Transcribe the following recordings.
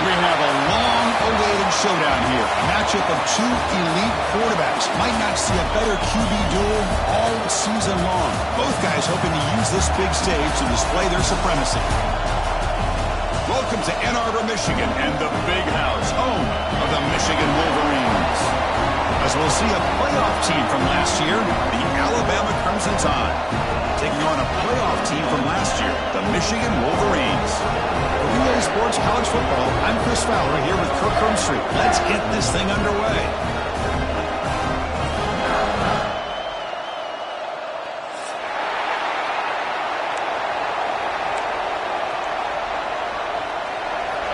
We have a long-awaited showdown here. A matchup of two elite quarterbacks. Might not see a better QB duel all season long. Both guys hoping to use this big stage to display their supremacy. Welcome to Ann Arbor, Michigan, and the Big House, home of the Michigan Wolverines. As we'll see a playoff team from last year, the Alabama Crimson Tide, taking on a playoff team from last year, the Michigan Wolverines. For UA Sports College Football, I'm Chris Fowler here with Kirk Hermstreet. Let's get this thing underway.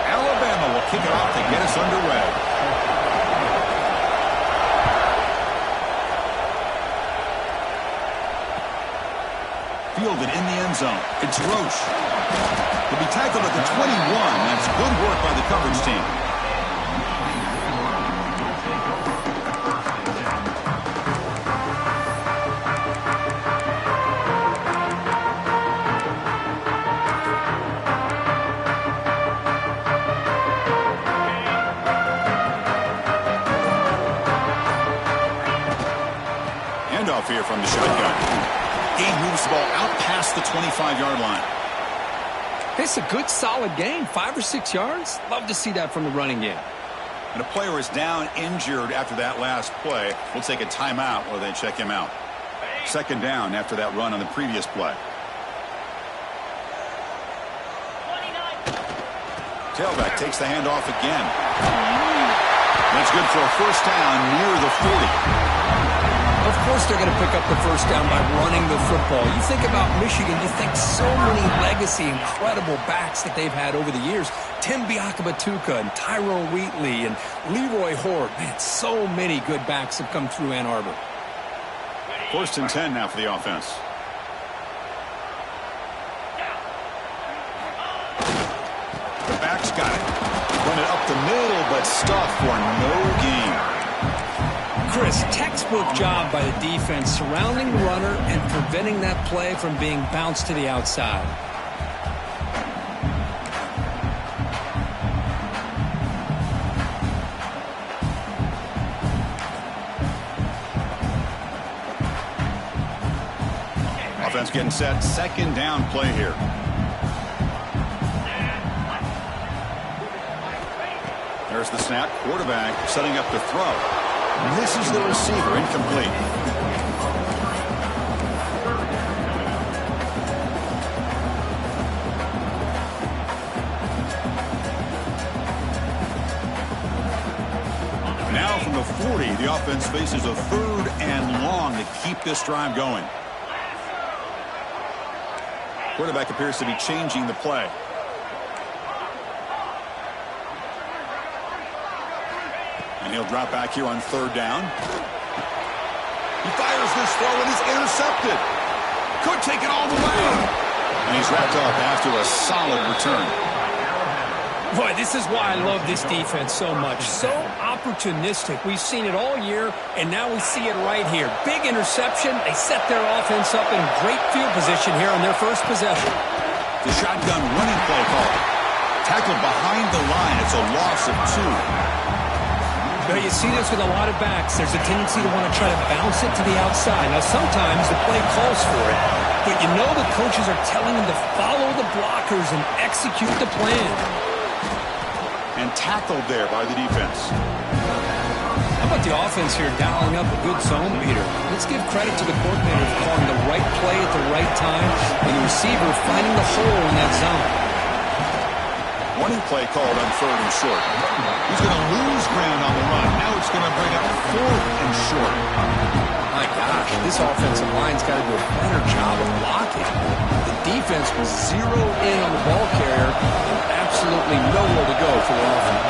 Alabama will kick it off to get us underway. Fielded in the end zone. It's Roche. He'll be tackled at the 21. That's good work by the coverage team. Handoff here from the shotgun. He moves the ball out past the 25-yard line. It's a good, solid game. 5 or 6 yards. Love to see that from the running game. And a player is down injured after that last play. We'll take a timeout while they check him out. Second down after that run on the previous play. Tailback takes the handoff again. That's good for a first down near the 40. Of course they're going to pick up the first down by running the football. You think about Michigan, you think so many legacy, incredible backs that they've had over the years. Tim Biakabatuka and Tyrone Wheatley and Leroy Horde. Man, so many good backs have come through Ann Arbor. First and 10 now for the offense. The back's got it. Run it up the middle, but stuffed for no gain. Chris, textbook job by the defense surrounding the runner and preventing that play from being bounced to the outside. Offense getting set. Second down play here. There's the snap. Quarterback setting up the throw. Misses the receiver, incomplete. Now from the 40, the offense faces a third and long to keep this drive going. Quarterback appears to be changing the play. And he'll drop back here on third down. He fires this throw and is intercepted. Could take it all the way. And he's wrapped up after a solid return. Boy, this is why I love this defense so much. So opportunistic. We've seen it all year, and now we see it right here. Big interception. They set their offense up in great field position here on their first possession. The shotgun running play call. Tackled behind the line. It's a loss of 2. You see this with a lot of backs. There's a tendency to want to try to bounce it to the outside. Now, sometimes the play calls for it, but you know the coaches are telling them to follow the blockers and execute the plan. And tackled there by the defense. How about the offense here dialing up a good zone beater? Let's give credit to the coordinator for calling the right play at the right time and the receiver finding the hole in that zone. Running play called on third and short. He's going to lose ground on the run. Now it's going to bring up fourth and short. My gosh, this offensive line's got to do a better job of blocking. The defense was zeroed in on the ball carrier and absolutely nowhere to go for the offense.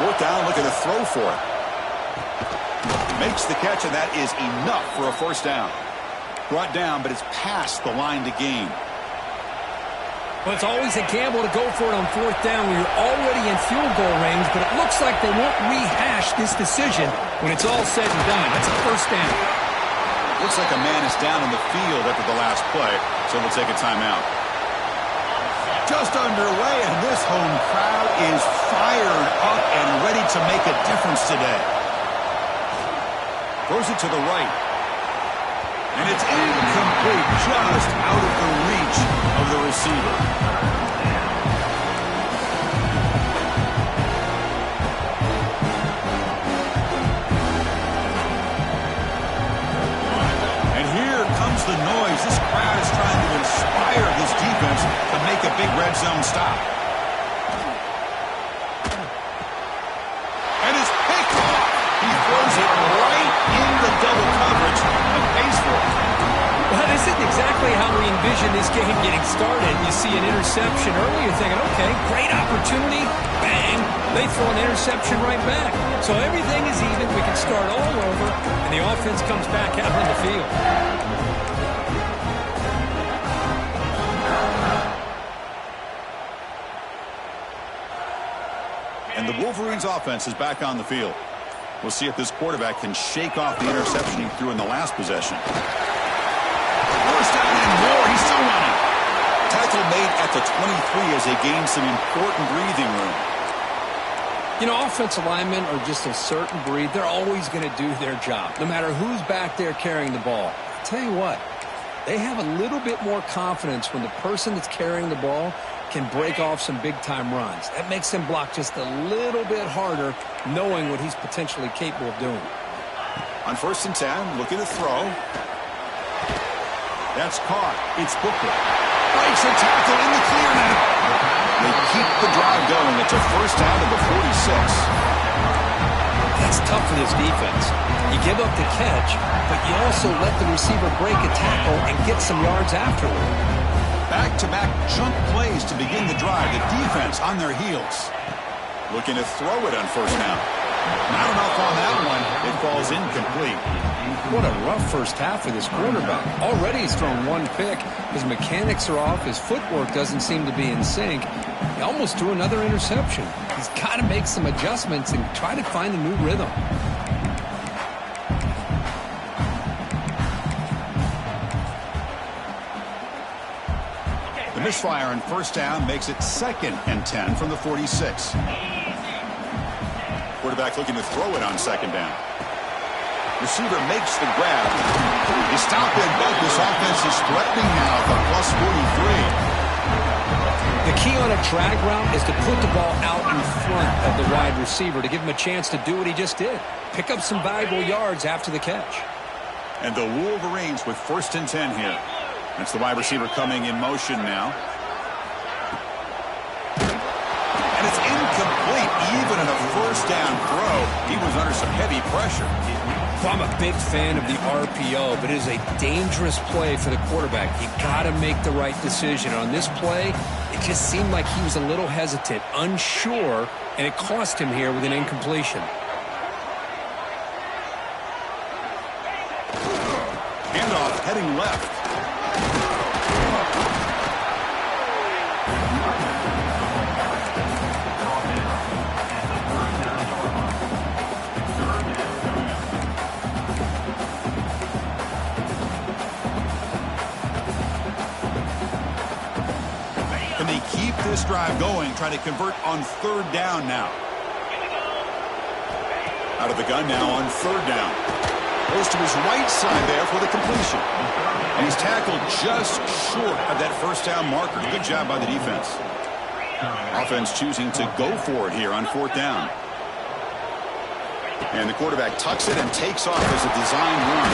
Fourth down, looking to throw for it. Makes the catch, and that is enough for a first down. Brought down, but it's past the line to gain. Well, it's always a gamble to go for it on fourth down when you're already in field goal range, but it looks like they won't rehash this decision when it's all said and done. That's a first down. Looks like a man is down in the field after the last play, so we'll take a timeout. Just underway, and this home crowd is fired up and ready to make a difference today. Throws it to the right. And it's incomplete, just out of the reach of the receiver. And here comes the noise. This crowd is trying to inspire this defense to make a big red zone stop. And it's picked off. He throws it right in the double coverage and pays for it. Well, this isn't exactly how we envision this game getting started. You see an interception early, you're thinking, okay, great opportunity, bang, they throw an interception right back. So everything is even, we can start all over, and the offense comes back out on the field. And the Wolverines offense is back on the field. We'll see if this quarterback can shake off the interception he threw in the last possession. First down and more. He's still running. Tackle made at the 23 as they gain some important breathing room. You know, offensive linemen are just a certain breed. They're always going to do their job, no matter who's back there carrying the ball. I'll tell you what, they have a little bit more confidence when the person that's carrying the ball can break off some big-time runs. That makes them block just a little bit harder, knowing what he's potentially capable of doing. On 1st and 10, looking to throw. That's caught. It's Booker. Breaks a tackle in the clear now. They keep the drive going. It's a first down to the 46. That's tough for this defense. You give up the catch, but you also let the receiver break a tackle and get some yards afterward. Back-to-back jump plays to begin the drive. The defense on their heels. Looking to throw it on first down. Not enough on that one. It falls incomplete. What a rough first half for this quarterback. Already he's thrown one pick. His mechanics are off. His footwork doesn't seem to be in sync. He almost threw another interception. He's got to make some adjustments and try to find a new rhythm. The misfire on first down makes it 2nd and 10 from the 46. Quarterback looking to throw it on 2nd down. Receiver makes the grab. He stopped in, but this offense is threatening now at the plus 43. The key on a drag route is to put the ball out in front of the wide receiver to give him a chance to do what he just did. Pick up some valuable yards after the catch. And the Wolverines with 1st and 10 here. That's the wide receiver coming in motion now. And it's incomplete. Even in a first down throw, he was under some heavy pressure. I'm a big fan of the RPO, but it is a dangerous play for the quarterback. You got to make the right decision. On this play, it just seemed like he was a little hesitant, unsure, and it cost him here with an incompletion. Handoff heading left. Can they keep this drive going, trying to convert on 3rd down now? Out of the gun now on 3rd down. Goes to his right side there for the completion. And he's tackled just short of that first down marker. Good job by the defense. Offense choosing to go for it here on 4th down. And the quarterback tucks it and takes off as a design run.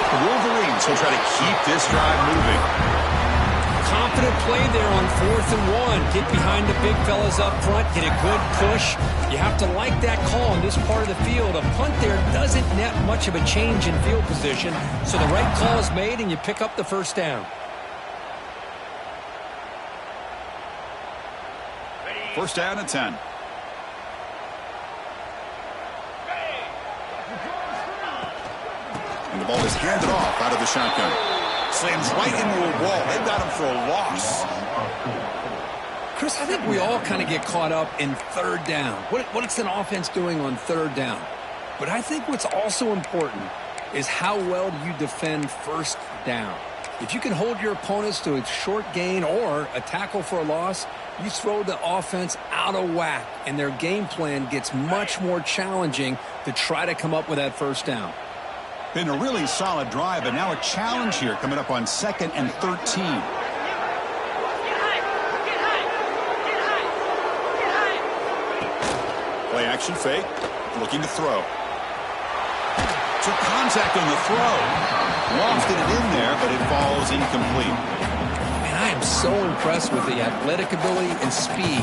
The Wolverines will try to keep this drive moving. Confident play there on 4th and 1. Get behind the big fellas up front. Get a good push. You have to like that call in this part of the field. A punt there doesn't net much of a change in field position. So the right call is made and you pick up the first down. First down and 10. And the ball is handed off out of the shotgun. Slams right into a wall. They've got him for a loss. Chris, I think we all kind of get caught up in 3rd down. What's an offense doing on 3rd down? But I think what's also important is how well do you defend first down. If you can hold your opponents to a short gain or a tackle for a loss, you throw the offense out of whack, and their game plan gets much more challenging to try to come up with that first down. Been a really solid drive, but now a challenge here coming up on 2nd and 13. Play action fake, looking to throw. Took contact on the throw. Lofted it in there, but it falls incomplete. Man, I am so impressed with the athletic ability and speed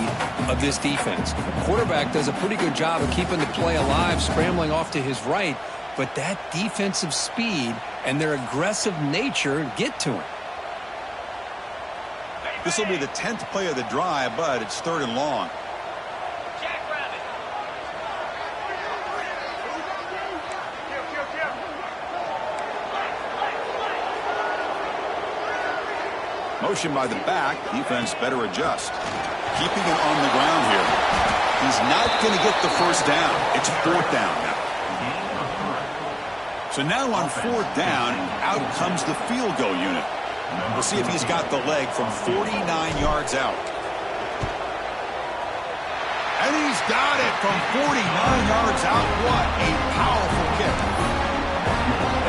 of this defense. Quarterback does a pretty good job of keeping the play alive, scrambling off to his right, but that defensive speed and their aggressive nature get to him. This will be the 10th play of the drive, but it's 3rd and long. Motion by the back. Defense better adjust. Keeping it on the ground here. He's not going to get the first down. It's 4th down now. So now on 4th down, out comes the field goal unit. We'll see if he's got the leg from 49 yards out. And he's got it from 49 yards out. What a powerful kick.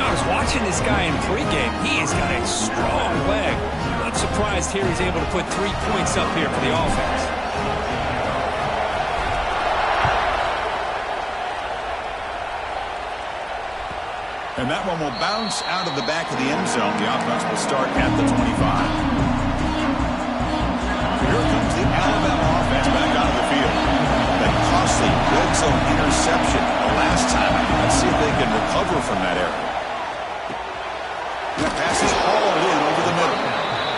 I was watching this guy in pregame. He has got a strong leg. Not surprised here he's able to put 3 points up here for the offense. And that one will bounce out of the back of the end zone. The offense will start at the 25. Here comes the Alabama offense back onto the field. That costly red zone interception the last time. Let's see if they can recover from that error. That pass is hauled in over the middle.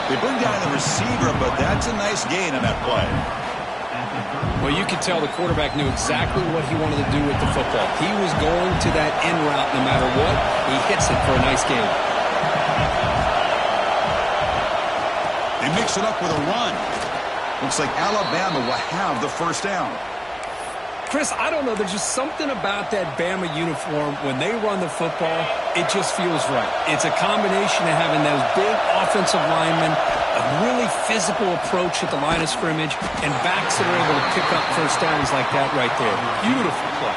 They bring down the receiver, but that's a nice gain on that play. Well, you could tell the quarterback knew exactly what he wanted to do with the football. He was going to that in route no matter what. He hits it for a nice gain. They mix it up with a run. Looks like Alabama will have the first down. Chris, I don't know. There's just something about that Bama uniform. When they run the football, it just feels right. It's a combination of having those big offensive linemen, a really physical approach at the line of scrimmage, and backs that are able to pick up first downs like that right there. Beautiful play.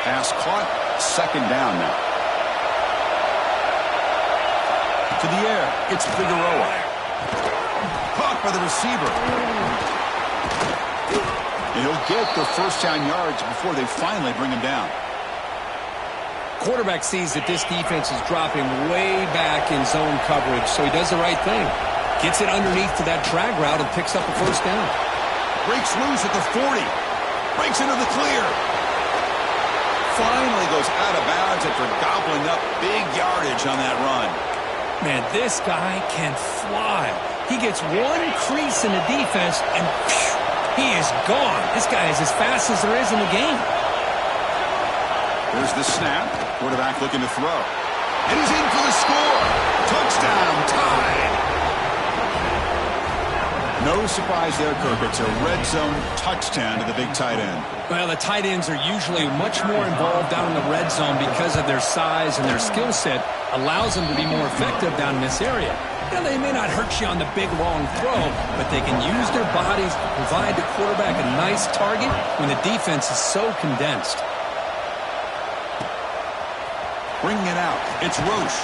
Pass caught, 2nd down now. To the air, it's Figueroa. Caught by the receiver. And he'll get the first down yards before they finally bring him down. Quarterback sees that this defense is dropping way back in zone coverage, so he does the right thing. Gets it underneath to that drag route and picks up a first down. Breaks loose at the 40. Breaks into the clear. Finally goes out of bounds after gobbling up big yardage on that run. Man, this guy can fly. He gets one crease in the defense, and phew, he is gone. This guy is as fast as there is in the game. There's the snap. Quarterback looking to throw. And he's in for the score. Touchdown, tied. No surprise there, Kirk. It's a red zone touchdown to the big tight end. Well, the tight ends are usually much more involved down in the red zone because of their size, and their skill set allows them to be more effective down in this area. Now, they may not hurt you on the big, long throw, but they can use their bodies to provide the quarterback a nice target when the defense is so condensed. Bringing it out, it's Roche.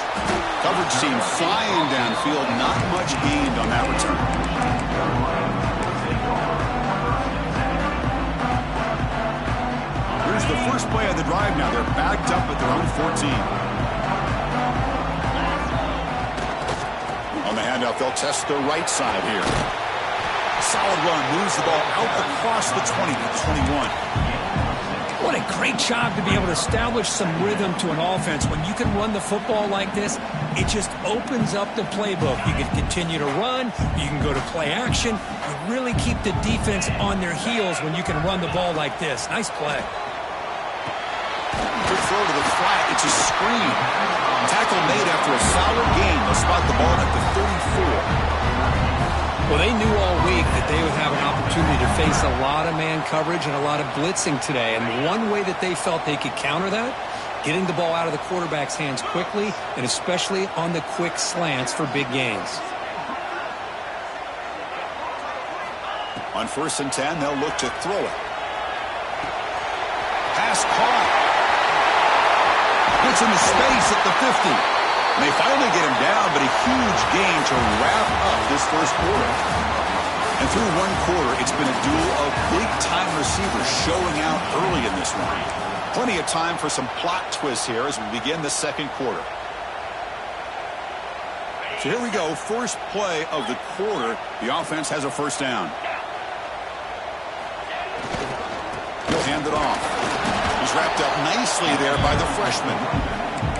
Coverage team flying downfield, not much gained on that return. Here's the first play of the drive now. They're backed up at their own 14. On the handoff, they'll test the right side here. Solid run, moves the ball out across the 20 to the 21. What a great job to be able to establish some rhythm to an offense. When you can run the football like this, it just opens up the playbook. You can continue to run. You can go to play action. You really keep the defense on their heels when you can run the ball like this. Nice play. Good throw to the flat. It's a screen. Tackle made after a solid gain. They'll spot the ball at the 34. Well, they knew all week that they would have an opportunity to face a lot of man coverage and a lot of blitzing today. And one way that they felt they could counter that, getting the ball out of the quarterback's hands quickly, and especially on the quick slants for big gains. On 1st and 10, they'll look to throw it. Pass caught. Gets into space at the 50. They finally get him down, but a huge gain to wrap up this first quarter. And through one quarter, it's been a duel of big-time receivers showing out early in this one. Plenty of time for some plot twists here as we begin the second quarter. So here we go, first play of the quarter. The offense has a first down. He'll hand it off. He's wrapped up nicely there by the freshman.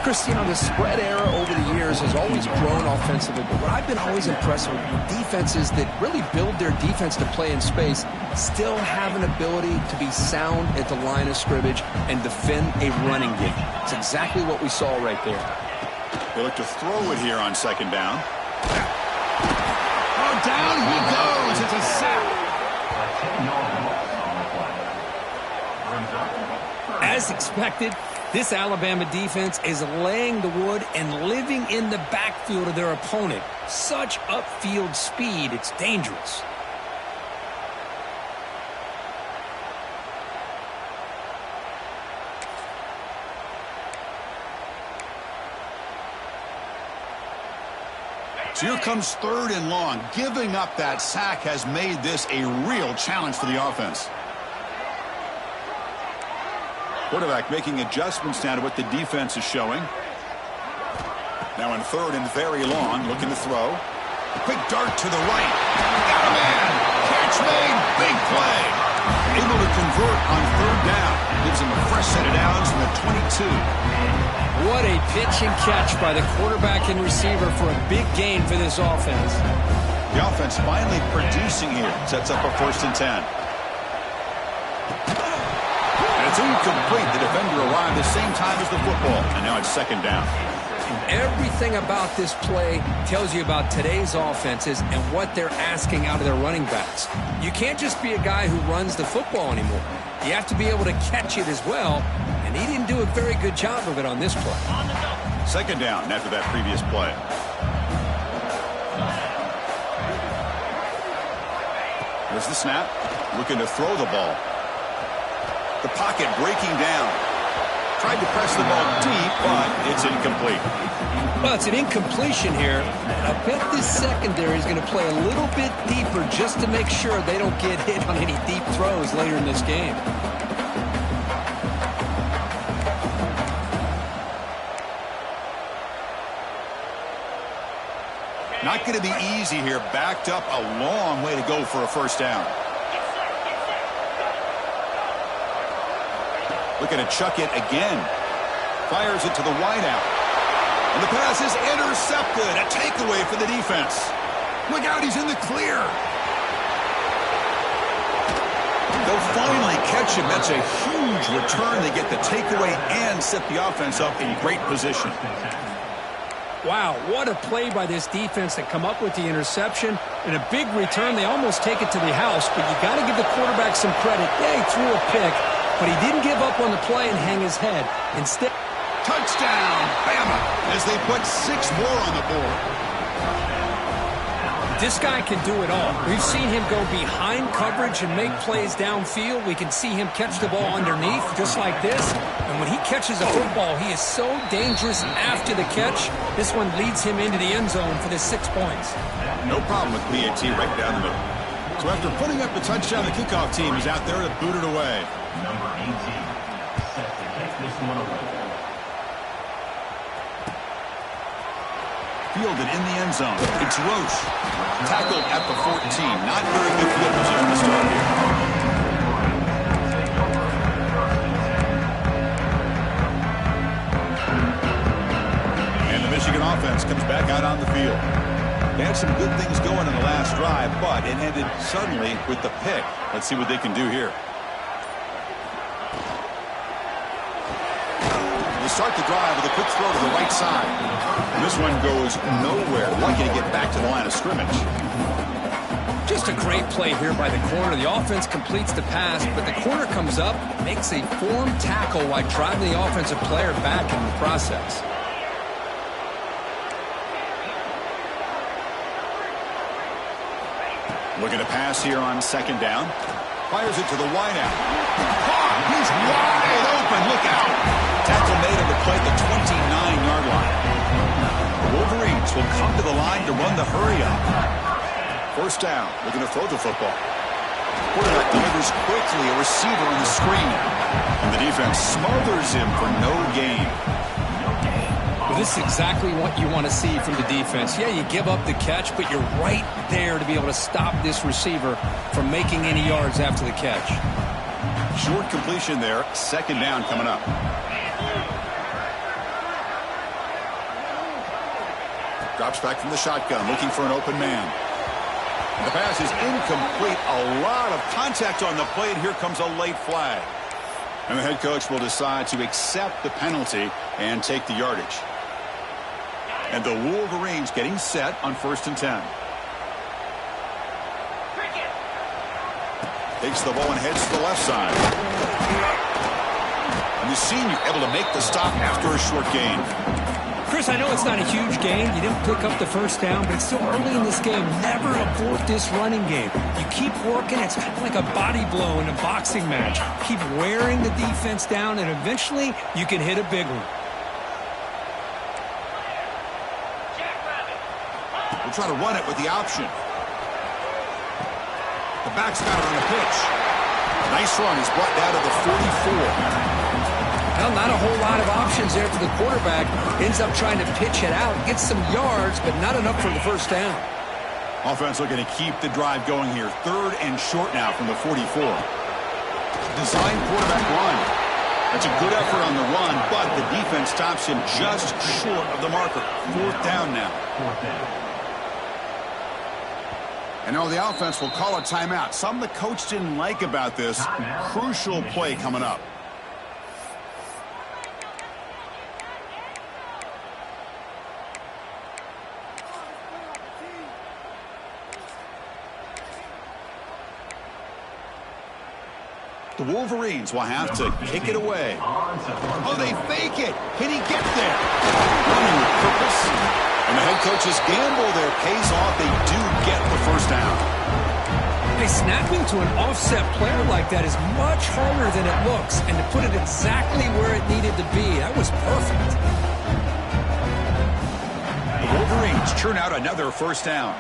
Chris, you know, the spread era over the years has always grown offensively, but what I've been always impressed with defenses that really build their defense to play in space still have an ability to be sound at the line of scrimmage and defend a running game. It's exactly what we saw right there. They look to throw it here on second down. Oh, down he goes. It's a sack. As expected, this Alabama defense is laying the wood and living in the backfield of their opponent. Such upfield speed, it's dangerous. So here comes 3rd and long. Giving up that sack has made this a real challenge for the offense. Quarterback making adjustments now to what the defense is showing. Now on 3rd and very long, looking to throw. A quick dart to the right. Got a man. Catch made. Big play. Able to convert on 3rd down. Gives him a fresh set of downs from the 22. What a pitch and catch by the quarterback and receiver for a big gain for this offense. The offense finally producing here. Sets up a 1st and 10. It's incomplete. The defender arrived the same time as the football. And now it's 2nd down. Everything about this play tells you about today's offenses and what they're asking out of their running backs. You can't just be a guy who runs the football anymore. You have to be able to catch it as well. And he didn't do a very good job of it on this play. 2nd down after that previous play. There's the snap. Looking to throw the ball. The pocket breaking down. Tried to press the ball deep, but it's incomplete. Well, it's an incompletion here. I bet this secondary is going to play a little bit deeper just to make sure they don't get hit on any deep throws later in this game. Not going to be easy here. Backed up a long way to go for a 1st down. Looking to chuck it again. Fires it to the wideout. And the pass is intercepted. A takeaway for the defense. Look out, he's in the clear. They'll finally catch him. That's a huge return. They get the takeaway and set the offense up in great position. Wow, what a play by this defense to come up with the interception. And a big return. They almost take it to the house, but you got to give the quarterback some credit. Yeah, he threw a pick, but he didn't give up on the play and hang his head. Instead, touchdown, Bama, as they put 6 more on the board. This guy can do it all. We've seen him go behind coverage and make plays downfield. We can see him catch the ball underneath, just like this. And when he catches a football, he is so dangerous after the catch. This one leads him into the end zone for the 6 points. No problem with PAT right down the middle. So after putting up the touchdown, the kickoff team is out there to boot it away. Number 18, set to kick this one away. Fielded in the end zone. It's Roche. Tackled at the 14. Not very good field position to start here. And the Michigan offense comes back out on the field. They had some good things going in the last drive, but it ended suddenly with the pick. Let's see what they can do here. They start the drive with a quick throw to the right side. And this one goes nowhere. Lucky to get back to the line of scrimmage. Just a great play here by the corner. The offense completes the pass, but the corner comes up, makes a form tackle while driving the offensive player back in the process. Looking to pass here on second down. Fires it to the wideout. Caught! He's wide open. Look out. Tackle made on the play at the 29-yard line. The Wolverines will come to the line to run the hurry up. First down, looking to throw the football. Quarterback delivers quickly, a receiver on the screen. And the defense smothers him for no gain. Well, this is exactly what you want to see from the defense. Yeah, you give up the catch, but you're right there to be able to stop this receiver from making any yards after the catch. Short completion there, second down coming up. Drops back from the shotgun, looking for an open man. The pass is incomplete. A lot of contact on the play, and here comes a late flag. And the head coach will decide to accept the penalty and take the yardage. And the Wolverines getting set on 1st and 10. Takes the ball and heads to the left side. And the senior able to make the stop after a short gain. Chris, I know it's not a huge gain. You didn't pick up the first down, but it's still early in this game. Never abort this running game. You keep working. It's kind of like a body blow in a boxing match. Keep wearing the defense down, and eventually you can hit a big one. We'll try to run it with the option. The back's got it on the pitch. Nice run. He's brought down to the 44. Well, not a whole lot of options there for the quarterback. Ends up trying to pitch it out, gets some yards, but not enough for the first down. Offense looking to keep the drive going here. 3rd and short now from the 44. Design quarterback run. That's a good effort on the run, but the defense stops him just short of the marker. 4th down now. And now the offense will call a timeout. Something the coach didn't like about this. Crucial play coming up. The Wolverines will have to kick it away. Oh, they fake it. Can he get there? Running with purpose. And the head coach's gamble there pays off. They do get the first down. Hey, snapping to an offset player like that is much harder than it looks. And to put it exactly where it needed to be, that was perfect. The Wolverines churn out another first down.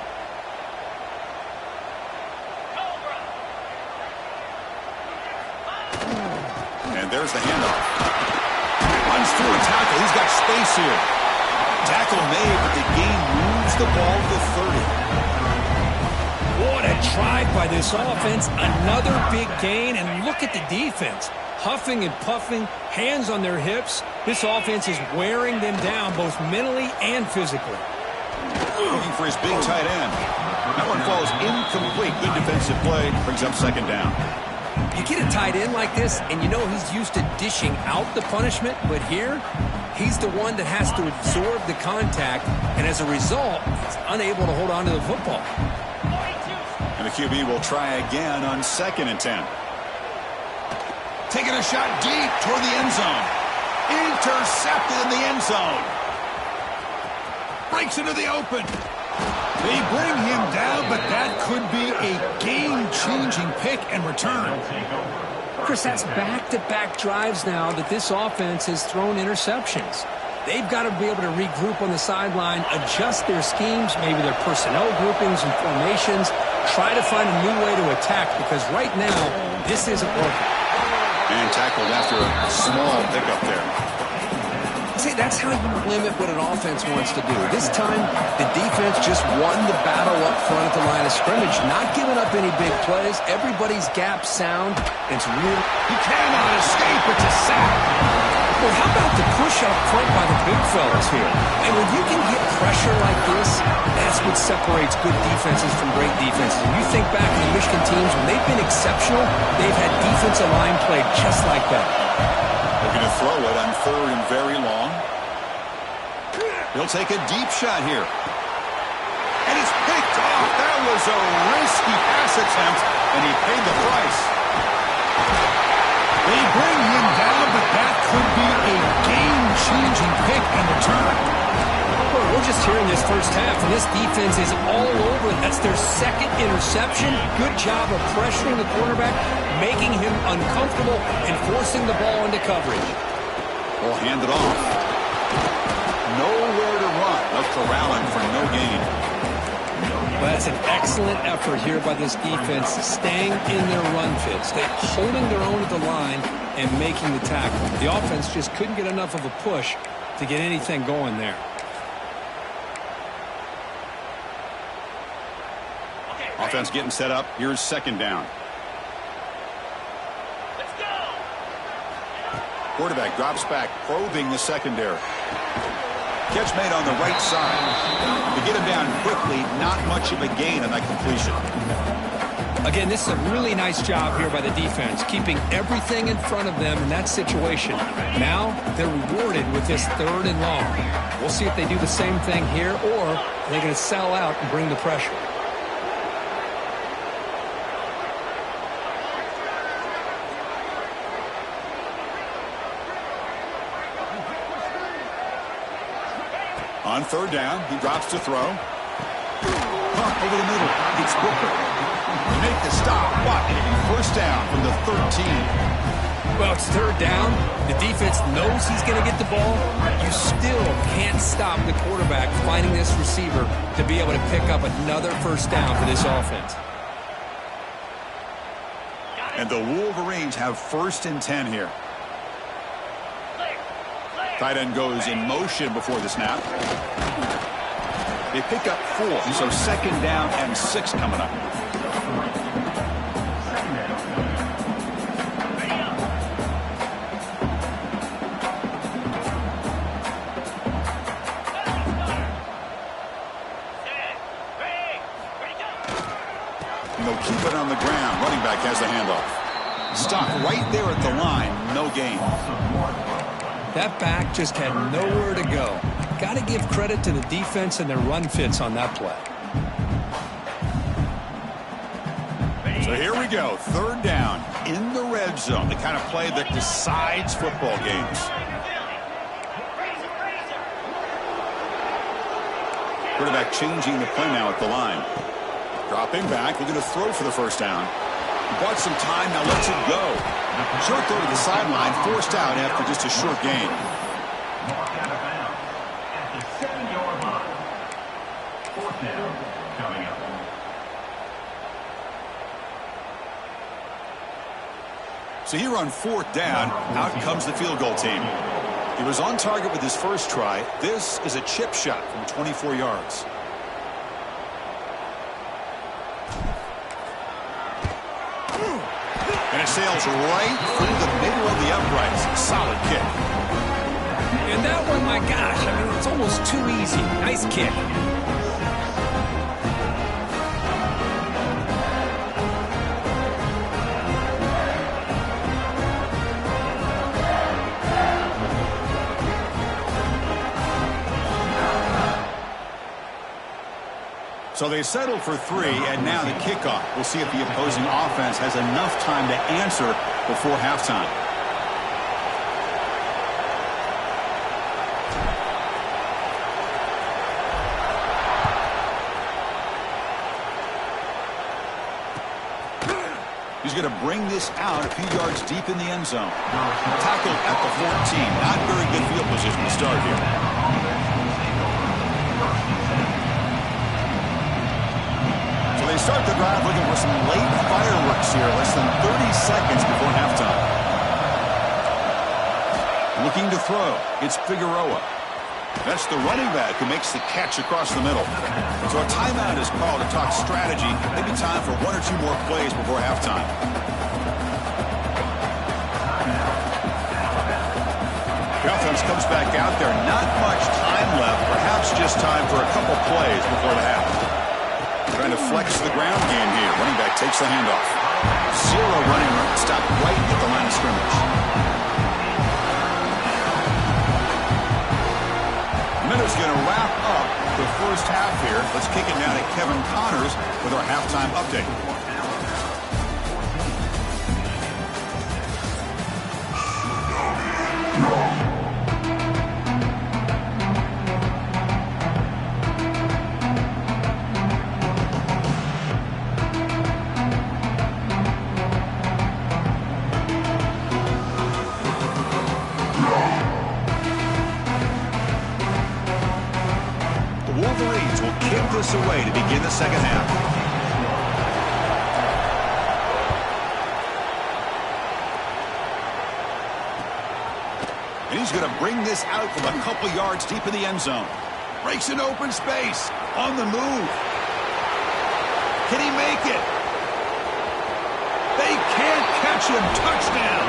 And there's the handoff. Runs through a tackle. He's got space here. Tackle made, but the game moves the ball to 30. What a drive by this offense. Another big gain, and look at the defense. Huffing and puffing, hands on their hips. This offense is wearing them down both mentally and physically. Looking for his big tight end. That one falls incomplete. Good defensive play. Brings up second down. You get a tight end like this, and you know he's used to dishing out the punishment, but here, he's the one that has to absorb the contact, and as a result, he's unable to hold on to the football. And the QB will try again on 2nd and 10. Taking a shot deep toward the end zone. Intercepted in the end zone. Breaks into the open. They bring him down, but that could be a game-changing pick and return. Chris, that's back-to-back drives now that this offense has thrown interceptions. They've got to be able to regroup on the sideline, adjust their schemes, maybe their personnel groupings and formations, try to find a new way to attack, because right now, this isn't working. And tackled after a small pickup there. See, that's how you limit what an offense wants to do. This time, the defense just won the battle up front at the line of scrimmage, not giving up any big plays. Everybody's gap sound. It's real. He cannot escape. It's a sack. Well, how about the push up front by the big fellas here? And when you can get pressure like this, that's what separates good defenses from great defenses. And you think back to the Michigan teams, when they've been exceptional, they've had defensive line play just like that. Looking to throw it on 3rd and very long. He'll take a deep shot here. And it's picked off. That was a risky pass attempt, and he paid the price. They bring him down, but that could be a game-changing pick in return. Well, we're just here in this first half, and this defense is all over. That's their second interception. Good job of pressuring the quarterback, making him uncomfortable, and forcing the ball into coverage. Will hand it off. Nowhere to run. Left corralling for no gain. Well, that's an excellent effort here by this defense, staying in their run fits, holding their own at the line and making the tackle. The offense just couldn't get enough of a push to get anything going there. Offense getting set up. Here's second down. Let's go. Quarterback drops back, probing the secondary. Catch made on the right side. To get him down quickly, not much of a gain on that completion. Again, this is a really nice job here by the defense, keeping everything in front of them in that situation. Now they're rewarded with this 3rd and long. We'll see if they do the same thing here, or they're going to sell out and bring the pressure. On 3rd down, he drops to throw. Pump over the middle. It's Booker. They make the stop. What? First down from the 13. Well, it's 3rd down. The defense knows he's going to get the ball. You still can't stop the quarterback finding this receiver to be able to pick up another first down for this offense. And the Wolverines have 1st and 10 here. Tight end goes in motion before the snap. They pick up 4, so 2nd down and 6 coming up. And they'll keep it on the ground. Running back has the handoff. Stop right there at the line. No gain. That back just had nowhere to go. Got to give credit to the defense and their run fits on that play. So here we go. 3rd down in the red zone. The kind of play that decides football games. Quarterback changing the play now at the line. Dropping back. Looking to throw for the first down. He bought some time. Now lets it go. Short throw to the sideline, forced out after just a short gain. Marked out of bounds at the 7-yard line. 4th down coming up. So here on 4th down, out comes the field goal team. He was on target with his first try. This is a chip shot from 24 yards. And it sails right through the middle of the uprights. Solid kick. And that one, my gosh, I mean, it's almost too easy. Nice kick. So they settle for 3, and now the kickoff. We'll see if the opposing offense has enough time to answer before halftime. He's going to bring this out a few yards deep in the end zone. Tackled at the 14. Not very good field position to start here. They start the drive looking for some late fireworks here, less than 30 seconds before halftime. Looking to throw, it's Figueroa. That's the running back who makes the catch across the middle. So a timeout is called to talk strategy. Maybe time for 1 or 2 more plays before halftime. The offense comes back out there. Not much time left. Perhaps just time for a couple plays before the half. Trying to flex the ground game here. Running back takes the handoff. 0 running room. Stopped right at the line of scrimmage. Miller's going to wrap up the first half here. Let's kick it now to Kevin Connors with our halftime update. Wolverines will kick this away to begin the second half. And he's going to bring this out from a couple yards deep in the end zone. Breaks an open space. On the move. Can he make it? They can't catch him. Touchdown.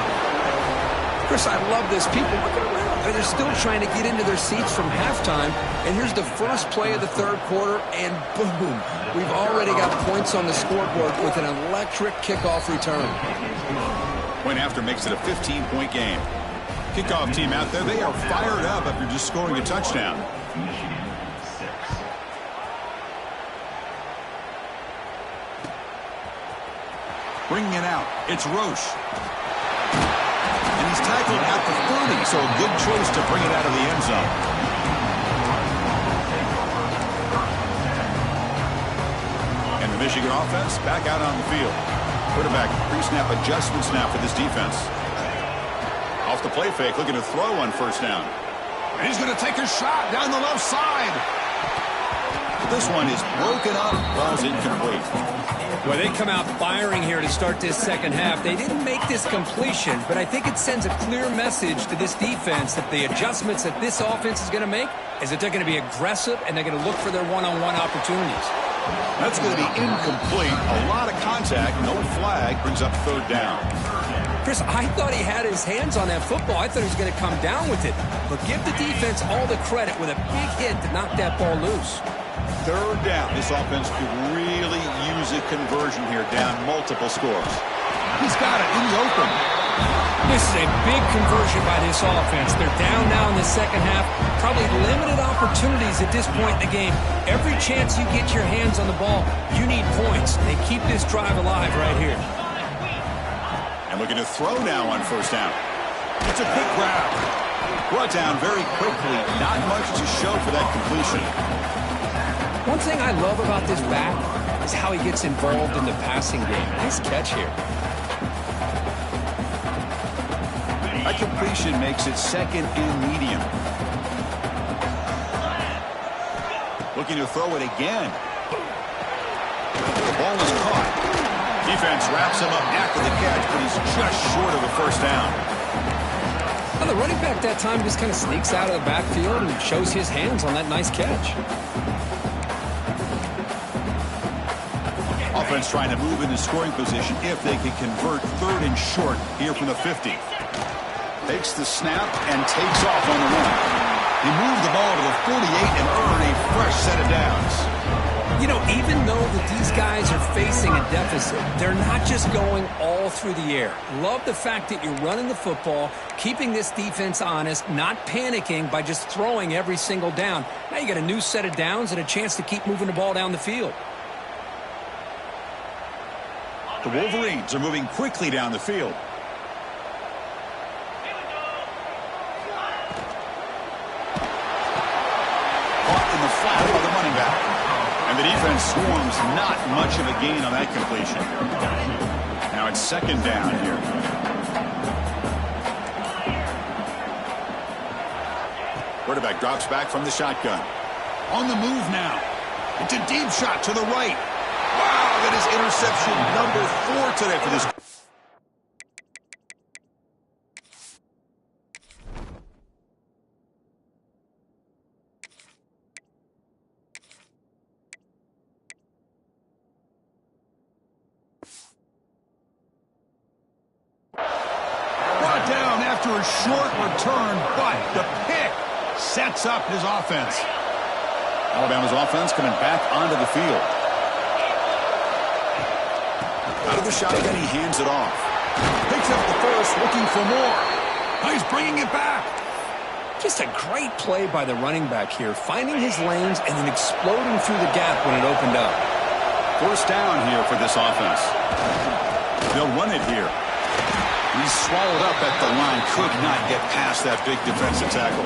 Chris, I love this. People looking around. They're still trying to get into their seats from halftime. And here's the first play of the third quarter, and boom. We've already got points on the scoreboard with an electric kickoff return. Point after makes it a 15-point game. Kickoff team out there, they are fired up after just scoring a touchdown. Michigan 6. Bringing it out, it's Roche. And he's tackled at the 30, so a good choice to bring it out of the end zone. And the Michigan offense back out on the field. Quarterback pre-snap adjustments now for this defense. Off the play fake, looking to throw on first down. And he's going to take a shot down the left side. This one is broken up. Ball's incomplete. Well, they come out firing here to start this second half. They didn't make this completion, but I think it sends a clear message to this defense that the adjustments that this offense is going to make is that they're going to be aggressive and they're going to look for their one-on-one opportunities. That's going to be incomplete. A lot of contact, no flag, brings up third down. Chris, I thought he had his hands on that football. I thought he was going to come down with it. But give the defense all the credit with a big hit to knock that ball loose. Third down. This offense could really use a conversion here, down multiple scores. He's got it in the open. This is a big conversion by this offense. They're down now in the second half. Probably limited opportunities at this point in the game. Every chance you get your hands on the ball, you need points. They keep this drive alive right here. And looking to throw now on first down. It's a quick grab. Brought down very quickly. Not much to show for that completion. One thing I love about this back is how he gets involved in the passing game. Nice catch here. That completion makes it second and medium. Looking to throw it again. The ball is caught. Defense wraps him up after the catch, but he's just short of the first down. Well, the running back that time just kind of sneaks out of the backfield and shows his hands on that nice catch. Offense trying to move into scoring position if they can convert third and short here from the 50. Takes the snap and takes off on the run. He moved the ball to the 48 and earned a fresh set of downs. You know, even though that these guys are facing a deficit, they're not just going all through the air. Love the fact that you're running the football, keeping this defense honest, not panicking by just throwing every single down. Now you got a new set of downs and a chance to keep moving the ball down the field. The Wolverines are moving quickly down the field. Caught in the flat by the running back. And the defense swarms, not much of a gain on that completion. Now it's second down here. Quarterback drops back from the shotgun. On the move now. It's a deep shot to the right. Wow, that is interception number 4 today for this. Brought down after a short return, but the pick sets up his offense. Alabama's offense coming back onto the field. Out of the shotgun, he hands it off. Picks up the first, looking for more. Now he's bringing it back. Just a great play by the running back here, finding his lanes and then exploding through the gap when it opened up. First down here for this offense. They'll run it here. He's swallowed up at the line. Could not get past that big defensive tackle.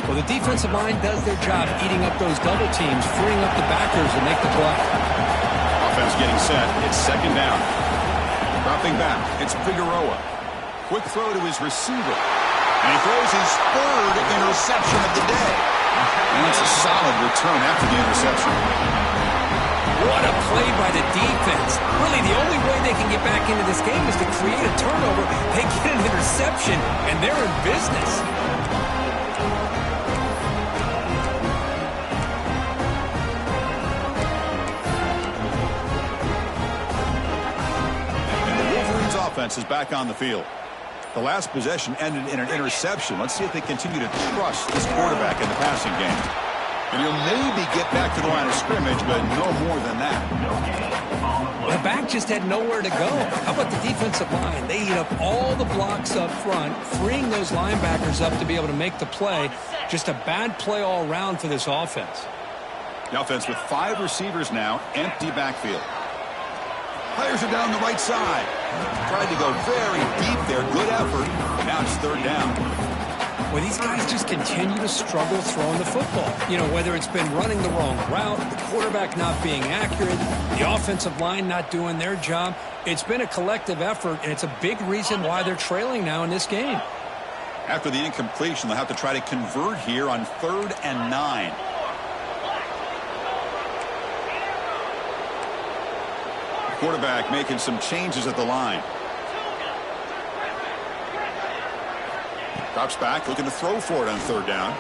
Well, the defensive line does their job eating up those double teams, freeing up the backers to make the play. Offense getting set. It's second down. Dropping back. It's Figueroa. Quick throw to his receiver. And he throws his third interception of the day. And it's a solid return after the interception. What a play by the defense. Really, the only way they can get back into this game is to create a turnover. They get an interception, and they're in business. And the Wolverines offense is back on the field. The last possession ended in an interception. Let's see if they continue to trust this quarterback in the passing game. And he'll maybe get back to the line of scrimmage, but no more than that. The back just had nowhere to go. How about the defensive line? They eat up all the blocks up front, freeing those linebackers up to be able to make the play. Just a bad play all around for this offense. The offense with 5 receivers now, empty backfield. Players are down the right side. Tried to go very deep there. Good effort. Now it's third down. Well, these guys just continue to struggle throwing the football. You know, whether it's been running the wrong route, the quarterback not being accurate, the offensive line not doing their job. It's been a collective effort, and it's a big reason why they're trailing now in this game. After the incompletion, they'll have to try to convert here on 3rd and 9. The quarterback making some changes at the line. Drops back, looking to throw for it on 3rd down.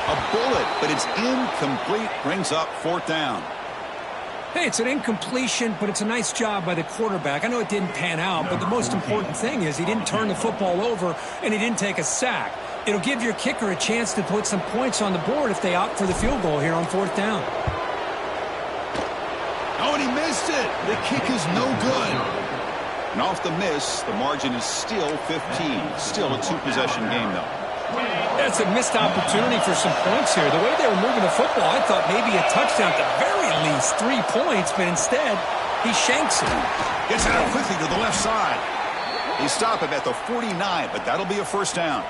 A bullet, but it's incomplete. Brings up 4th down. Hey, it's an incompletion, but it's a nice job by the quarterback. I know it didn't pan out, but the most important thing is he didn't turn the football over and he didn't take a sack. It'll give your kicker a chance to put some points on the board if they opt for the field goal here on 4th down. Oh, and he missed it. The kick is no good. And off the miss, the margin is still 15. Still a 2-possession game, though. That's a missed opportunity for some points here. The way they were moving the football, I thought maybe a touchdown, at the very least 3 points, but instead, he shanks it. Gets it out quickly to the left side. They stop him at the 49, but that'll be a first down.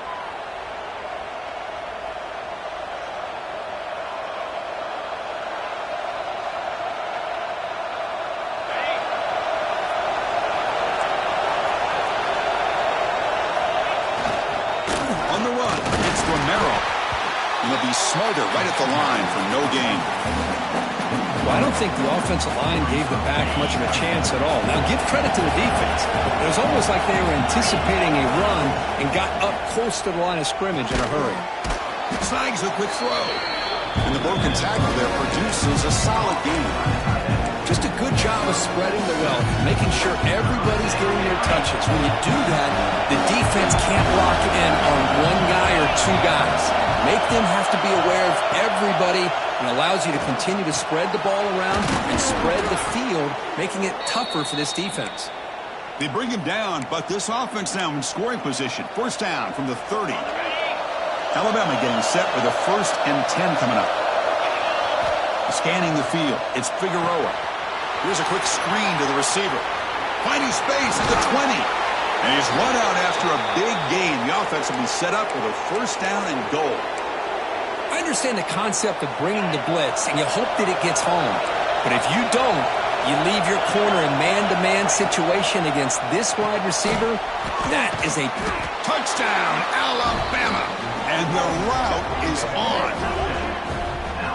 He'll be smarter right at the line for no gain. Well, I don't think the offensive line gave the back much of a chance at all. Now, give credit to the defense. It was almost like they were anticipating a run and got up close to the line of scrimmage in a hurry. Snags a quick throw. And the broken tackle there produces a solid gain. Just a good job of spreading the wealth, making sure everybody's getting their touches. When you do that, the defense can't lock in on one guy or 2 guys. Make them have to be aware of everybody, and allows you to continue to spread the ball around and spread the field, making it tougher for this defense. They bring him down, but this offense now in scoring position. First down from the 30. Alabama getting set with a 1st and 10 coming up. Scanning the field, it's Figueroa. Here's a quick screen to the receiver. Finding space at the 20. And he's run out after a big gain. The offense will be set up with a first down and goal. I understand the concept of bringing the blitz, and you hope that it gets home. But if you don't, you leave your corner in man-to-man situation against this wide receiver. That is a touchdown, Alabama. And the route is on.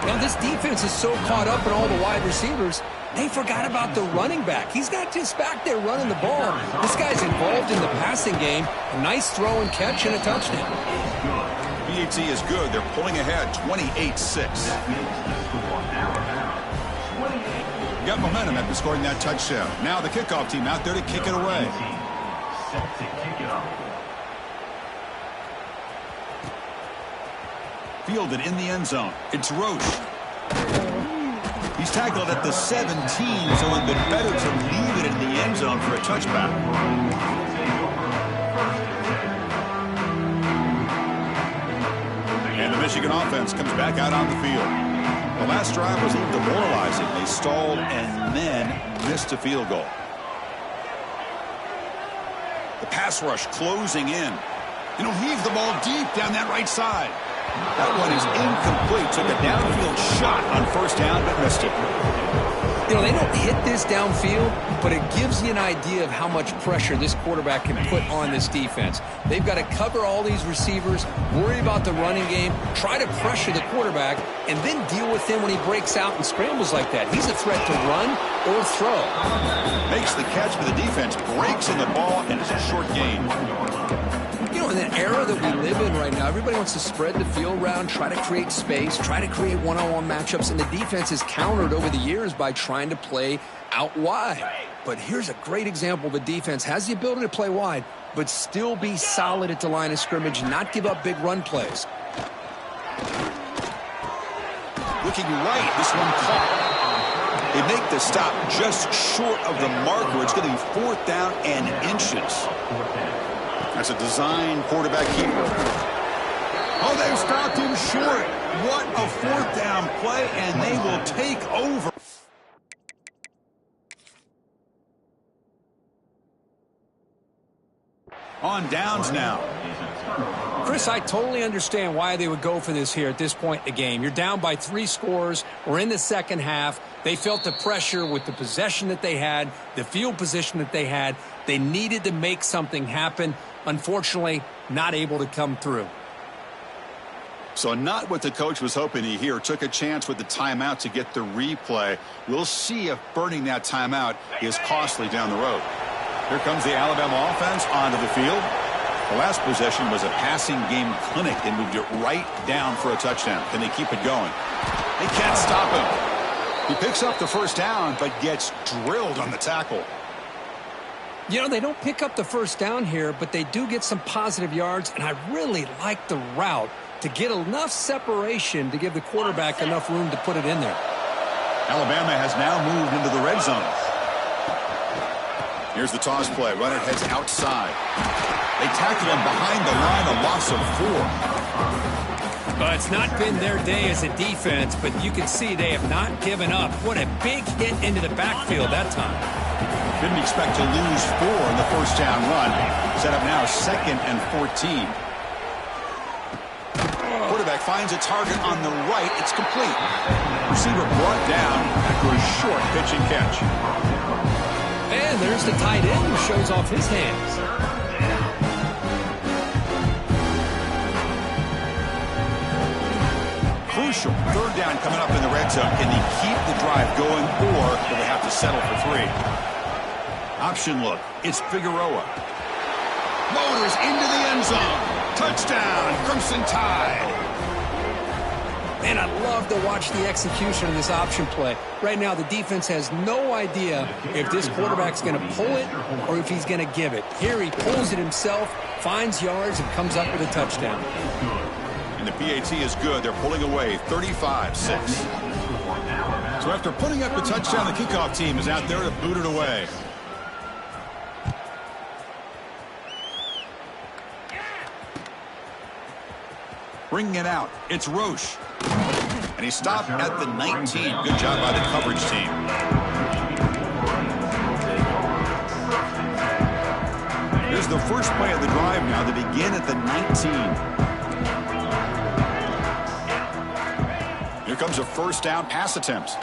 Now, this defense is so caught up in all the wide receivers, they forgot about the running back. He's not just back there running the ball. This guy's involved in the passing game. A nice throw and catch and a touchdown. BAT is good. They're pulling ahead 28-6. Got momentum after scoring that touchdown. Now the kickoff team out there to kick it away. Fielded in the end zone. It's Roche. He's tackled at the 17, so it would have been better to leave it in the end zone for a touchback. Michigan offense comes back out on the field. The last drive was a little demoralizing. They stalled and then missed a field goal. The pass rush closing in. And he'll heave the ball deep down that right side. That one is incomplete. Took a downfield shot on first down, but missed it. They don't hit this downfield, but it gives you an idea of how much pressure this quarterback can put on this defense. They've got to cover all these receivers, worry about the running game, try to pressure the quarterback, and then deal with him when he breaks out and scrambles like that. He's a threat to run or throw. Makes the catch, but the defense breaks in the ball, and it's a short gain. In the era that we live in right now, everybody wants to spread the field around, try to create space, try to create one-on-one matchups, and the defense is countered over the years by trying to play out wide. But here's a great example. The defense has the ability to play wide, but still be solid at the line of scrimmage, not give up big run plays. Looking right, this one caught. They make the stop just short of the marker. It's going to be 4th down and inches. That's a design quarterback keeper. Oh, they've stopped him short. What a 4th down play, and they will take over. On downs now. Chris, I totally understand why they would go for this here at this point in the game. You're down by 3 scores. We're in the second half. They felt the pressure with the possession that they had, the field position that they had. They needed to make something happen. Unfortunately, not able to come through. So not what the coach was hoping to hear. Took a chance with the timeout to get the replay. We'll see if burning that timeout is costly down the road. Here comes the Alabama offense onto the field. The last possession was a passing game clinic and moved it right down for a touchdown. Can they keep it going? They can't stop him. He picks up the first down, but gets drilled on the tackle. They don't pick up the first down here, but they do get some positive yards, and I really like the route to get enough separation to give the quarterback enough room to put it in there. Alabama has now moved into the red zone. Here's the toss play. Runner heads outside. They tackle him behind the line, a loss of 4. Well, it's not been their day as a defense, but you can see they have not given up. What a big hit into the backfield that time. Didn't expect to lose 4 in the first down run. Set up now 2nd and 14. Quarterback finds a target on the right. It's complete. Receiver brought down after a short pitch and catch. And there's the tight end who shows off his hands. Crucial 3rd down coming up in the red zone. Can they keep the drive going, or will they have to settle for 3? Option look. It's Figueroa. Motors into the end zone. Touchdown, Crimson Tide. And I love to watch the execution of this option play. Right now, the defense has no idea if this quarterback's going to pull it or if he's going to give it. Here he pulls it himself, finds yards, and comes up with a touchdown. And the PAT is good. They're pulling away 35-6. So after putting up the touchdown, the kickoff team is out there to boot it away. Bringing it out, it's Roche. And he stopped at the 19. Good job by the coverage team. Here's the first play of the drive now. They begin at the 19. Here comes a first down pass attempt.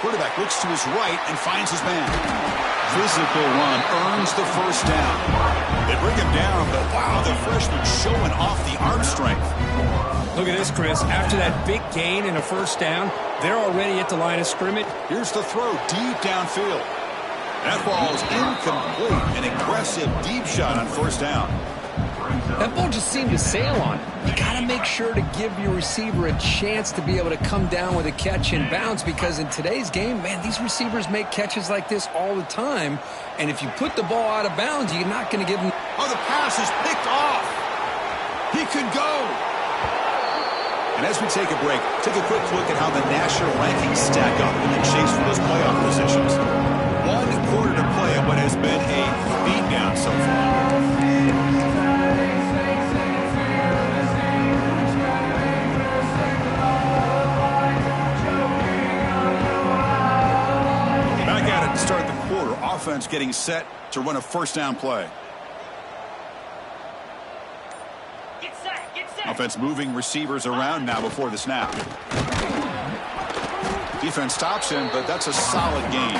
Quarterback looks to his right and finds his man. Physical run earns the first down. They bring him down, but wow, the freshman showing off the arm strength. Look at this, Chris. After that big gain and a first down, they're already at the line of scrimmage. Here's the throw deep downfield. That ball's incomplete. An aggressive deep shot on first down. That ball just seemed to sail on it. You got to make sure to give your receiver a chance to be able to come down with a catch in bounds, because in today's game, man, these receivers make catches like this all the time. And if you put the ball out of bounds, you're not going to give them... Oh, the pass is picked off. He could go. And as we take a break, take a quick look at how the national rankings stack up in the chase for those playoff positions. 1 quarter to play in what has been a beatdown so far. offense getting set to run a first down play. Get set, get set. Offense moving receivers around now before the snap. Defense stops him, but that's a solid gain.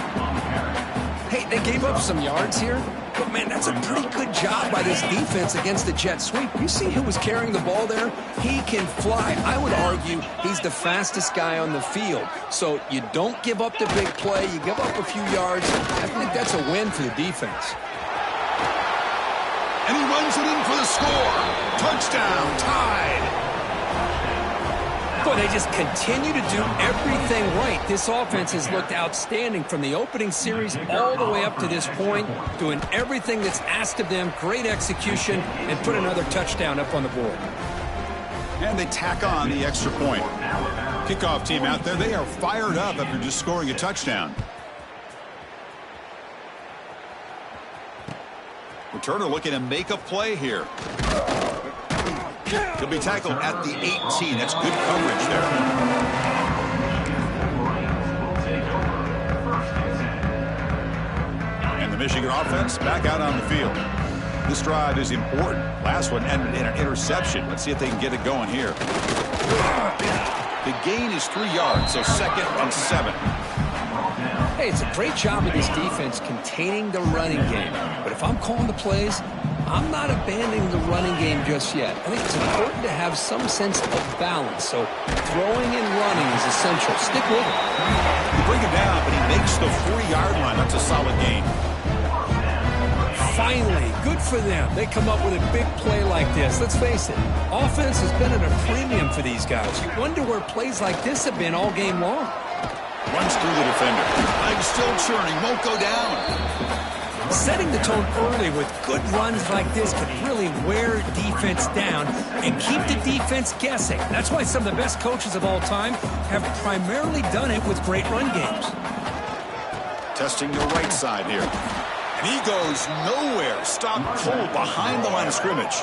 Hey, they gave up some yards here, but man, that's a pretty good job by this defense against the jet sweep. You see who was carrying the ball there? He can fly. I would argue he's the fastest guy on the field. So you don't give up the big play. You give up a few yards. I think that's a win for the defense. And he runs it in for the score. Touchdown, tied. Boy, they just continue to do everything right. This offense has looked outstanding from the opening series all the way up to this point, doing everything that's asked of them, great execution, and put another touchdown up on the board. And they tack on the extra point. Kickoff team out there, they are fired up after just scoring a touchdown. Returner looking to make a play here. He'll be tackled at the 18. That's good coverage there. And the Michigan offense back out on the field. This drive is important. Last one ended in an interception. Let's see if they can get it going here. The gain is 3 yards, so 2nd and 7. Hey, it's a great job of this defense containing the running game. But if I'm calling the plays, I'm not abandoning the running game just yet. I think it's important to have some sense of balance. So throwing and running is essential. Stick with it. You bring him down, but he makes the 40-yard line. That's a solid gain. Finally, good for them. They come up with a big play like this. Let's face it, offense has been at a premium for these guys. You wonder where plays like this have been all game long. Runs through the defender. Legs still churning, won't go down. Setting the tone early with good runs like this can really wear defense down and keep the defense guessing. That's why some of the best coaches of all time have primarily done it with great run games. Testing the right side here. And he goes nowhere. Stop cold behind the line of scrimmage.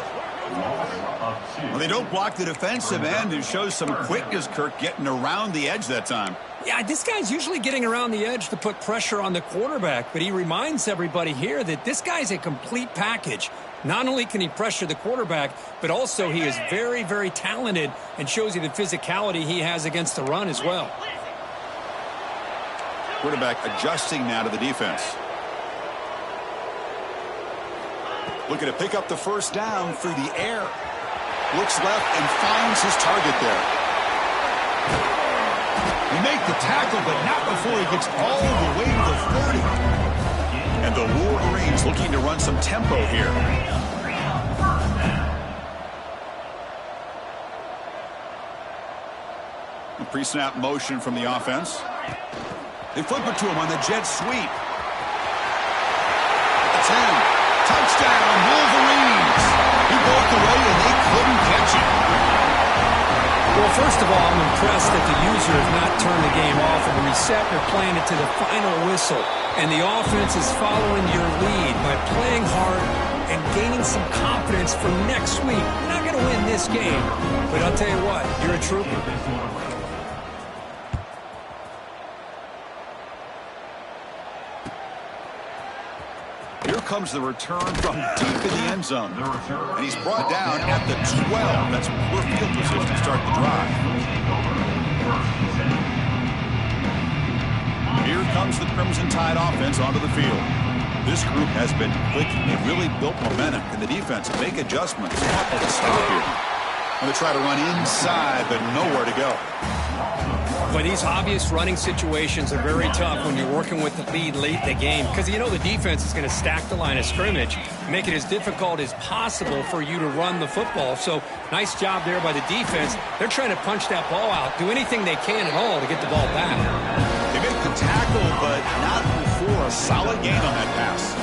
Well, they don't block the defensive end. It shows some quickness, Kirk, getting around the edge that time. Yeah, this guy's usually getting around the edge to put pressure on the quarterback, but he reminds everybody here that this guy's a complete package. Not only can he pressure the quarterback, but also he is very, very talented and shows you the physicality he has against the run as well. Quarterback adjusting now to the defense. Looking to pick up the first down through the air. Looks left and finds his target there. He make the tackle, but not before he gets all the way to the 30. And the Wolverines looking to run some tempo here. A pre-snap motion from the offense. They flip it to him on the jet sweep. At the 10. Touchdown, Wolverines. He broke away and they couldn't catch him. Well, first of all, I'm impressed that the user has not turned the game off and the receptor playing it to the final whistle. And the offense is following your lead by playing hard and gaining some confidence for next week. You're not going to win this game, but I'll tell you what, you're a trooper. Here comes the return from deep in the end zone. And he's brought down at the 12. That's poor field position to start the drive. Here comes the Crimson Tide offense onto the field. This group has been clicking. They've really built momentum. And the defense make adjustments. To stop here. Going to try to run inside, but nowhere to go. But these obvious running situations are very tough when you're working with the lead late in the game because you know the defense is going to stack the line of scrimmage, make it as difficult as possible for you to run the football. So nice job there by the defense. They're trying to punch that ball out, do anything they can at all to get the ball back. They make the tackle, but not before a solid gain on that pass.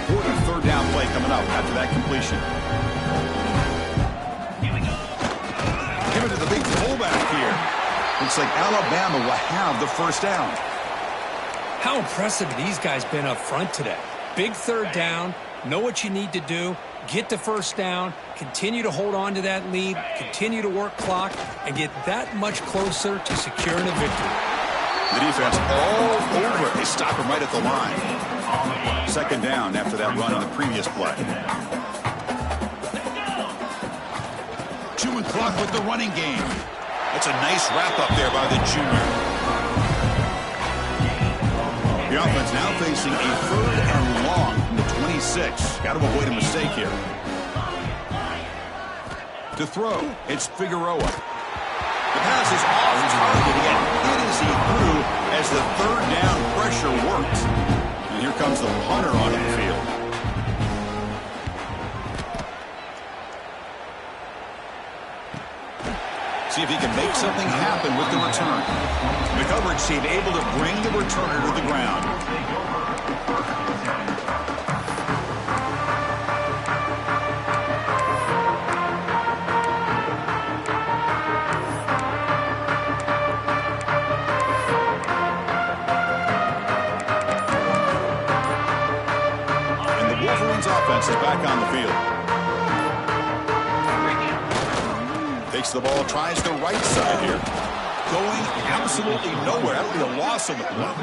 Important third down play coming up after that completion. Give it to the big fullback here. Looks like Alabama will have the first down. How impressive have these guys been up front today? Big third down, know what you need to do, get the first down, continue to hold on to that lead, continue to work clock, and get that much closer to securing a victory. The defense all over it. They stop him right at the line. Second down after that run on the previous play. Chewing clock with the running game. That's a nice wrap-up there by the junior. The offense now facing a third and long from the 26. Got to avoid a mistake here. To throw, it's Figueroa. The pass is off target again. Hit as he threw as the third down pressure worked. And here comes the punter onto the field. See if he can make something happen with the return. The coverage team able to bring the returner to the ground. And the Wolverines offense is back on the field. Takes the ball, tries the right side here. Going absolutely nowhere. That would be a loss on the play.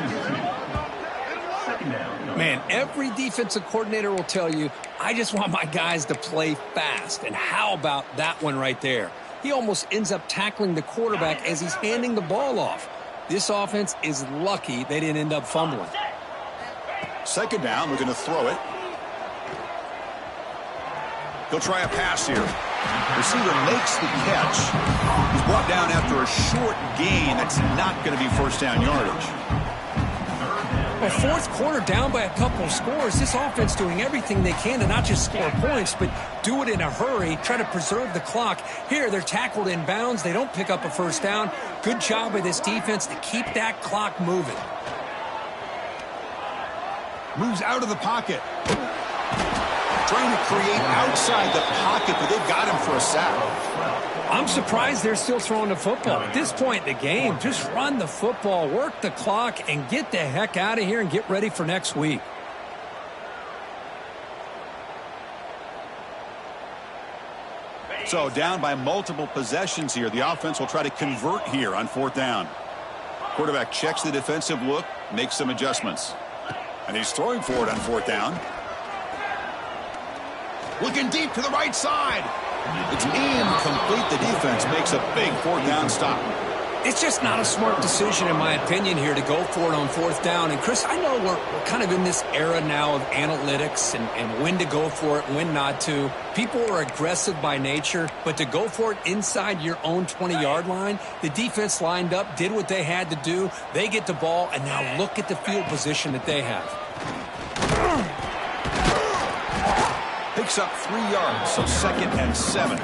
Man, every defensive coordinator will tell you, I just want my guys to play fast. And how about that one right there? He almost ends up tackling the quarterback as he's handing the ball off. This offense is lucky they didn't end up fumbling. Second down, we're going to throw it. He'll try a pass here. Receiver makes the catch. He's brought down after a short gain. That's not going to be first down yardage. Well, fourth quarter down by a couple of scores. This offense doing everything they can to not just score points, but do it in a hurry, try to preserve the clock. Here, they're tackled in bounds. They don't pick up a first down. Good job by this defense to keep that clock moving. Moves out of the pocket. Trying to create outside the pocket, but they've got him for a sack. I'm surprised they're still throwing the football. At this point in the game, just run the football, work the clock, and get the heck out of here and get ready for next week. So down by multiple possessions here. The offense will try to convert here on fourth down. Quarterback checks the defensive look, makes some adjustments. And he's throwing for it on fourth down. Looking deep to the right side. It's incomplete. The defense makes a big fourth down stop. It's just not a smart decision, in my opinion, here to go for it on fourth down. And, Chris, I know we're kind of in this era now of analytics and when to go for it and when not to. People are aggressive by nature, but to go for it inside your own 20-yard line, the defense lined up, did what they had to do. They get the ball, and now look at the field position that they have. Picks up 3 yards, so 2nd and 7.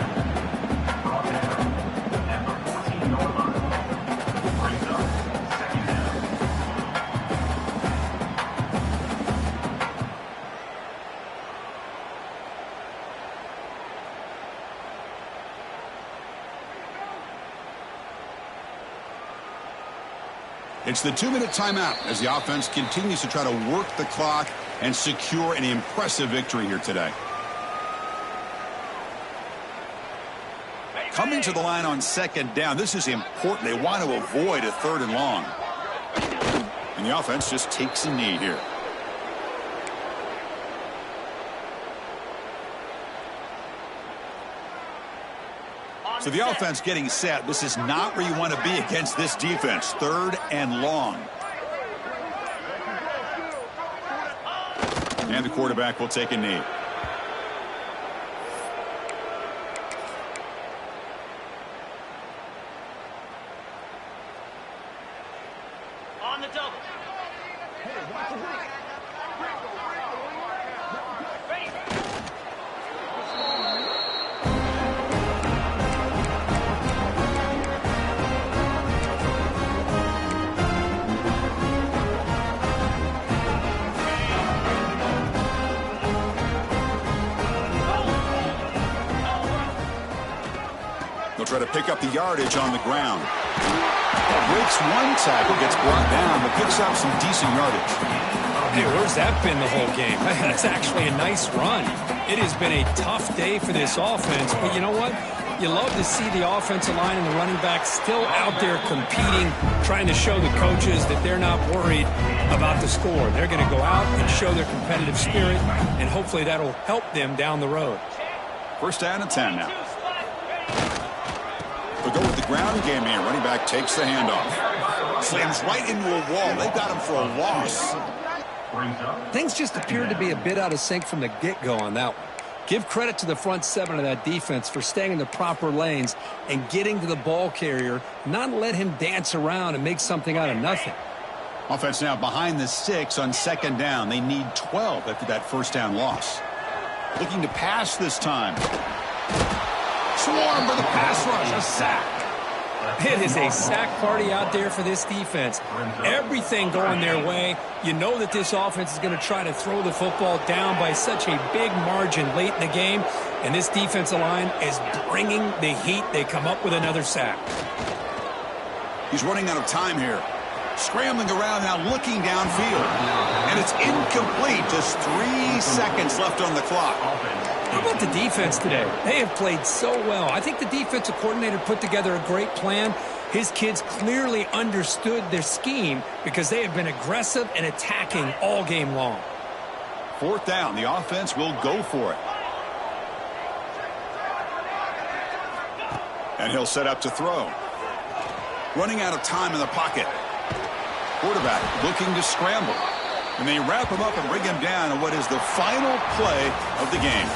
It's the 2-minute timeout as the offense continues to try to work the clock and secure an impressive victory here today. Coming to the line on 2nd down, this is important. They want to avoid a 3rd and long. And the offense just takes a knee here. So the offense getting set. This is not where you want to be against this defense. 3rd and long. And the quarterback will take a knee. On the double. They'll try to pick up the yardage on the ground. Breaks one tackle, gets brought down, but picks up some decent yardage. Hey, where's that been the whole game? That's actually a nice run. It has been a tough day for this offense, but you know what? You love to see the offensive line and the running back still out there competing, trying to show the coaches that they're not worried about the score. They're going to go out and show their competitive spirit, and hopefully that'll help them down the road. First down and 10 now. They'll go with the ground game here. Running back takes the handoff. Slams right into a wall. They got him for a loss. Things just appeared to be a bit out of sync from the get-go on that one. Give credit to the front seven of that defense for staying in the proper lanes and getting to the ball carrier, not let him dance around and make something out of nothing. Offense now behind the 6 on second down. They need 12 after that first down loss. Looking to pass this time. Swarm for the pass rush. A sack. It is a sack party out there for this defense. Everything going their way. You know that this offense is going to try to throw the football down by such a big margin late in the game. And this defensive line is bringing the heat. They come up with another sack. He's running out of time here. Scrambling around now, looking downfield. And it's incomplete. Just 3 seconds left on the clock. How about the defense today? They have played so well. I think the defensive coordinator put together a great plan. His kids clearly understood their scheme because they have been aggressive and attacking all game long. Fourth down. The offense will go for it. And he'll set up to throw. Running out of time in the pocket. Quarterback looking to scramble. And they wrap him up and bring him down in what is the final play of the game.